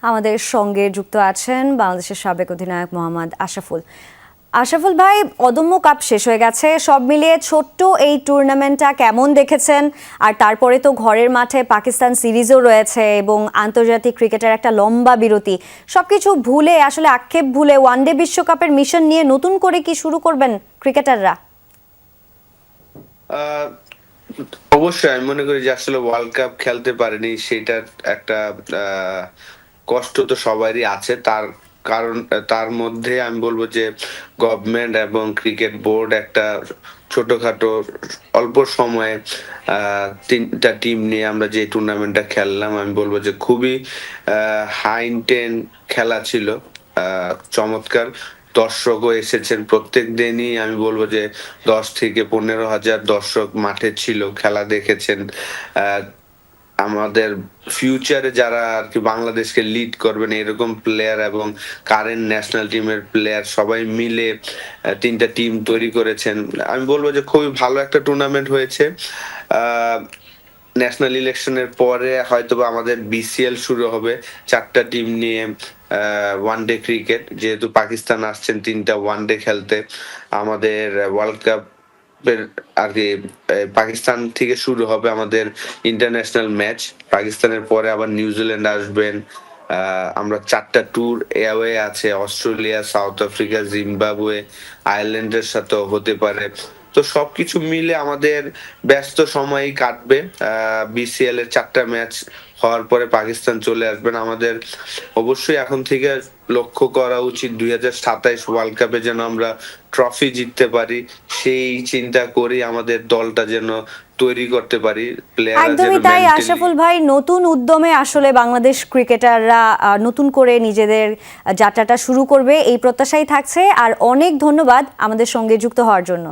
আমাদের সঙ্গে যুক্ত আছেন বাংলাদেশের সাবেক অধিনায়ক মোহাম্মদ আশরাফুল। আশরাফুল ভাই, অদম্য কাপ শেষ হয়ে গেছে, সব মিলিয়ে ছোট্ট এই টুর্নামেন্টটা কেমন দেখেছেন? আর তারপরে তো ঘরের মাঠে পাকিস্তান সিরিজও রয়েছে এবং আন্তর্জাতিক ক্রিকেটের একটা লম্বা বিরতি। সবকিছু ভুলে, আসলে আক্ষেপ ভুলে ওয়ানডে বিশ্বকাপের মিশন নিয়ে নতুন করে কি শুরু করবেন ক্রিকেটাররা? অবশ্যই আমি মনে করি যে আসলে ওয়ার্ল্ড কাপ খেলতে পারেনি সেটার একটা কষ্ট তো সবারই আছে। কারণ তার মধ্যে আমি বলবো যে গভর্নমেন্ট এবং ক্রিকেট বোর্ড একটা ছোটখাটো অল্প সময়ে তিনটা টিম নিয়ে আমরা যে টুর্নামেন্টটা খেললাম, আমি বলবো যে খুবই হাই ইন্টেন্স খেলা ছিল। চমৎকার দর্শকও এসেছেন প্রত্যেক দিনই। আমি বলবো যে 10 থেকে 15 হাজার দর্শক মাঠে ছিল, খেলা দেখেছেন। আমাদের ফিউচারে যারা আর কি বাংলাদেশকে লিড করবেন এরকম প্লেয়ার এবং কারেন্ট ন্যাশনাল টিমের প্লেয়ার সবাই মিলে তিনটা টিম তৈরি করেছেন। আমি বলবো যে খুবই ভালো একটা টুর্নামেন্ট হয়েছে। ন্যাশনাল ইলেকশনের পরে হয়তোবা আমাদের বিসিএল শুরু হবে 4টা টিম নিয়ে। ওয়ানডে ক্রিকেট, যেহেতু পাকিস্তান আসছেন 3টা ওয়ানডে খেলতে, আমাদের ওয়ার্ল্ড কাপ আর কি পাকিস্তান থেকে শুরু হবে আমাদের ইন্টারন্যাশনাল ম্যাচ। পাকিস্তানের পরে আবার নিউজিল্যান্ড আসবেন। আমরা 4টা ট্যুর অ্যাওয়ে আছে, অস্ট্রেলিয়া, সাউথ আফ্রিকা, জিম্বাবুয়ে, আয়ারল্যান্ডের সাথেও হতে পারে। তো সবকিছু মিলে আমাদের ব্যস্ত সময়ই কাটবে। বিসিএল এর 4টা ম্যাচ হওয়ার পরে পাকিস্তান চলে আসবেন। আমাদের অবশ্যই এখন থেকে লক্ষ্য করা উচিত 2027 ওয়ার্ল্ড কাপে যেন আমরা ট্রফি জিততে পারি, সেই চিন্তা করি আমাদের দলটা যেন তৈরি করতে পারি। প্লেয়াররা যেন একদমই তাই আশরাফুল ভাই, নতুন উদ্যমে আসলে বাংলাদেশ ক্রিকেটাররা নতুন করে নিজেদের যাত্রাটা শুরু করবে এই প্রত্যাশাই থাকছে। আর অনেক ধন্যবাদ আমাদের সঙ্গে যুক্ত হওয়ার জন্য।